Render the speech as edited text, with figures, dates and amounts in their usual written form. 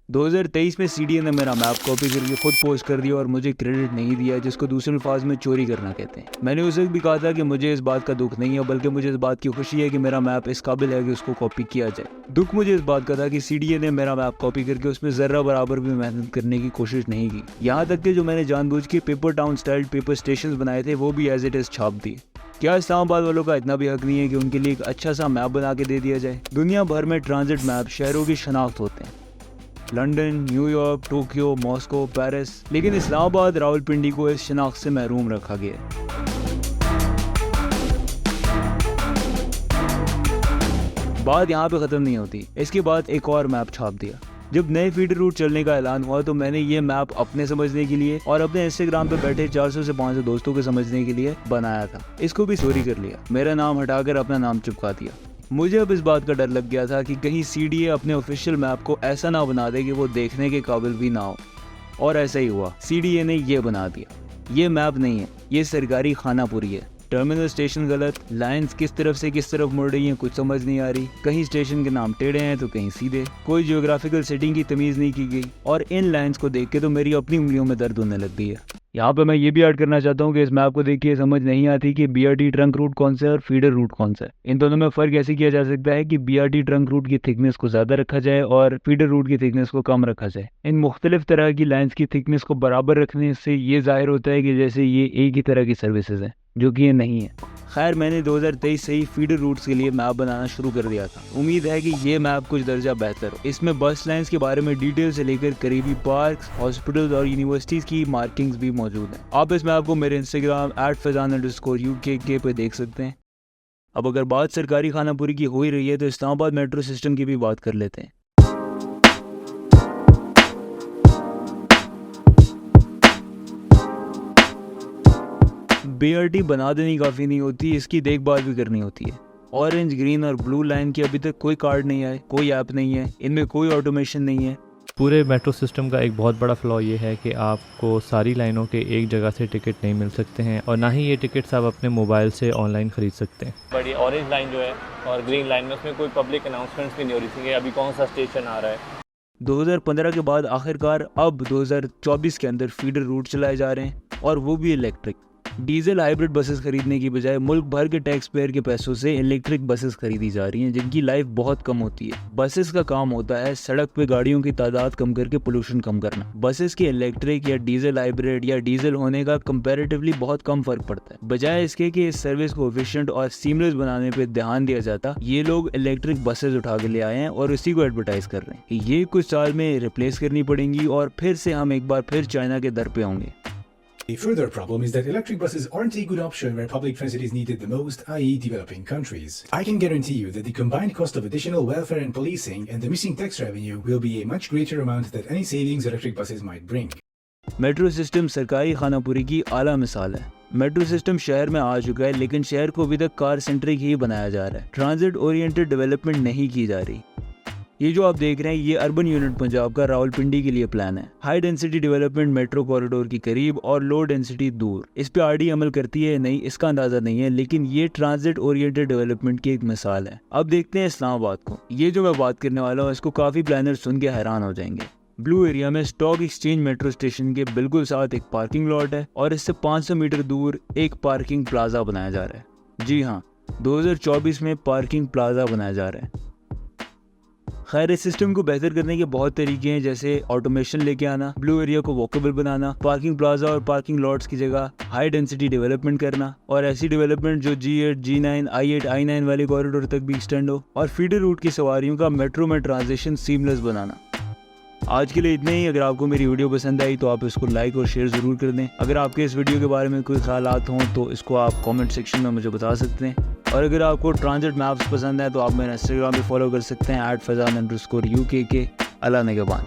2023 में सीडीए ने मेरा मैप कॉपी करके खुद पोस्ट कर दिया और मुझे क्रेडिट नहीं दिया, जिसको दूसरे अल्फाज में चोरी करना कहते हैं। मैंने उसे भी कहा था कि मुझे इस बात का दुख नहीं है, बल्कि मुझे इस बात की खुशी है कि मेरा मैप इस काबिल है कि उसको कॉपी किया जाए। दुख मुझे इस बात का था कि सीडीए ने मेरा मैप कॉपी करके उसमें जर्रा बराबर भी मेहनत करने की कोशिश नहीं की। यहाँ तक कि जो मैंने जानबूझ के paper town style paper station बनाए थे वो भी एज इट इज छाप दिए। क्या इस्लामाबाद वालों का इतना भी हक नहीं है कि उनके लिए एक अच्छा सा मैप बना के दे दिया जाए? दुनिया भर में ट्रांजिट मैप शहरों की शनाख्त होते हैं, London, New York, Tokyo, Moscow, Paris, लेकिन इस्लामाबाद रावलपिंडी को इस शनाख्त से महरूम रखा गया है। बात यहाँ पे ख़त्म नहीं होती। इसके बाद एक और मैप छाप दिया। जब नए फीडर रूट चलने का ऐलान हुआ तो मैंने ये मैप अपने समझने के लिए और अपने इंस्टाग्राम पे बैठे 400 से 500 दोस्तों को समझने के लिए बनाया था। इसको भी चोरी कर लिया, मेरा नाम हटाकर अपना नाम चिपका दिया। मुझे अब इस बात का डर लग गया था कि कहीं सीडीए अपने ऑफिशियल मैप को ऐसा ना बना दे कि वो देखने के काबिल भी ना हो, और ऐसा ही हुआ। सीडीए ने ये बना दिया। ये मैप नहीं है, ये सरकारी खानापुरी है। टर्मिनल स्टेशन गलत, लाइंस किस तरफ से किस तरफ मुड़ रही हैं कुछ समझ नहीं आ रही, कहीं स्टेशन के नाम टेढ़े हैं तो कहीं सीधे, कोई जियोग्राफिकल सेटिंग की तमीज़ नहीं की गई, और इन लाइंस को देख के तो मेरी अपनी उंगलियों में दर्द होने लग गई है। यहाँ पे मैं ये भी ऐड करना चाहता हूँ कि इस मैप को देख के समझ नहीं आती कि बीआरटी ट्रंक रूट कौन सा है और फीडर रूट कौन सा है। इन दोनों में फ़र्क ऐसे किया जा सकता है कि बीआरटी ट्रंक रूट की थिकनेस को ज़्यादा रखा जाए और फीडर रूट की थिकनेस को कम रखा जाए। इन मुख्तलिफ तरह की लाइन्स की थिकनेस को बराबर रखने से ये जाहिर होता है कि जैसे ये एक ही तरह की सर्विसेज हैं, जो कि ये नहीं है। खैर, मैंने 2023 से ही फीडर रूट्स के लिए मैप बनाना शुरू कर दिया था। उम्मीद है कि ये मैप कुछ दर्जा बेहतर हो। इसमें बस लाइन्स के बारे में डिटेल से लेकर करीबी पार्क्स, हॉस्पिटल्स और यूनिवर्सिटीज़ की मार्किंग्स भी मौजूद हैं। आप इस मैप को मेरे इंस्टाग्राम @fazan_uk पे देख सकते हैं। अब अगर बात सरकारी खानापुरी की हो ही रही है तो इस्लामाबाद मेट्रो सिस्टम की भी बात कर लेते हैं। बीआरटी बना देनी काफ़ी नहीं होती, इसकी देखभाल भी करनी होती है। ऑरेंज, ग्रीन और ब्लू लाइन की अभी तक कोई कार्ड नहीं आए, कोई ऐप नहीं है, इनमें कोई ऑटोमेशन नहीं है। पूरे मेट्रो सिस्टम का एक बहुत बड़ा फ्लॉ ये है कि आपको सारी लाइनों के एक जगह से टिकट नहीं मिल सकते हैं, और ना ही ये टिकट्स आप अपने मोबाइल से ऑनलाइन ख़रीद सकते हैं। बड़ी ऑरेंज लाइन जो है और ग्रीन लाइन में उसमें कोई पब्लिक अनाउंसमेंट्स भी नहीं हो रही थी कि अभी कौन सा स्टेशन आ रहा है। 2015 के बाद आखिरकार अब 2024 के अंदर फीडर रूट चलाए जा रहे हैं, और वो भी इलेक्ट्रिक। डीजल हाइब्रिड बसेस खरीदने की बजाय मुल्क भर के टैक्स पेयर के पैसों से इलेक्ट्रिक बसेस खरीदी जा रही हैं, जिनकी लाइफ बहुत कम होती है। बसेस का काम होता है सड़क पे गाड़ियों की तादाद कम करके पोल्यूशन कम करना। बसेस के इलेक्ट्रिक या डीजल हाइब्रिड या डीजल होने का कंपैरेटिवली बहुत कम फर्क पड़ता है। बजाय इसके कि इस सर्विस को एफिशिएंट और सीमलेस बनाने पे ध्यान दिया जाता, ये लोग इलेक्ट्रिक बसेस उठा के ले आए हैं और इसी को एडवर्टाइज कर रहे हैं कि ये कुछ साल में रिप्लेस करनी पड़ेंगी और फिर से हम एक बार फिर चाइना के दर पे होंगे। A further problem is that electric buses aren't a good option where public transit is needed the most, i.e. developing countries. I can guarantee you that the combined cost of additional welfare and policing and the missing tax revenue will be a much greater amount than any savings electric buses might bring. Metro system सरकारी खानापुरी की आला मिसाल है। Metro system शहर में आ चुका है, लेकिन शहर को अभी तक कार सेंट्रिक ही बनाया जा रहा है। ट्रांजिट ओरिएंटेड डेवलपमेंट नहीं की जा रही। ये जो आप देख रहे हैं ये अर्बन यूनिट पंजाब का रावलपिंडी के लिए प्लान है। High density development metro corridor की करीब और लो डेंसिटी दूर। इस पे आरडी अमल करती है नहीं, इसका अंदाजा नहीं है, लेकिन ये ट्रांजिट ओरिएंटेड डेवलपमेंट की एक मिसाल है। अब देखते हैं इस्लामाबाद को। ये जो मैं बात करने वाला हूँ इसको काफ़ी प्लानर्स सुन के हैरान हो जाएंगे। ब्लू एरिया में स्टॉक एक्सचेंज मेट्रो स्टेशन के बिल्कुल साथ एक पार्किंग लॉट है और इससे 500 मीटर दूर एक पार्किंग प्लाजा बनाया जा रहा है। जी हाँ, 2024 में पार्किंग प्लाजा बनाया जा रहा है। खैर, इस सिस्टम को बेहतर करने के बहुत तरीके हैं, जैसे ऑटोमेशन लेके आना, ब्लू एरिया को वॉकेबल बनाना, पार्किंग प्लाजा और पार्किंग लॉट्स की जगह हाई डेंसिटी डेवलपमेंट करना, और ऐसी डेवलपमेंट जो G8, G9, I8, I9 वाले कॉरिडोर तक भी एक्सटेंड हो, और फीडर रूट की सवारियों का मेट्रो में ट्रांजिशन सीमलेस बनाना। आज के लिए इतना ही। अगर आपको मेरी वीडियो पसंद आई तो आप इसको लाइक और शेयर ज़रूर कर दें। अगर आपके इस वीडियो के बारे में कोई ख्यालात हों तो इसको आप कमेंट सेक्शन में मुझे बता सकते हैं। और अगर आपको ट्रांजिट मैप्स पसंद है तो आप मेरा इंस्टाग्राम पे फॉलो कर सकते हैं @fazan_uk के। अल्लाह निगहबान।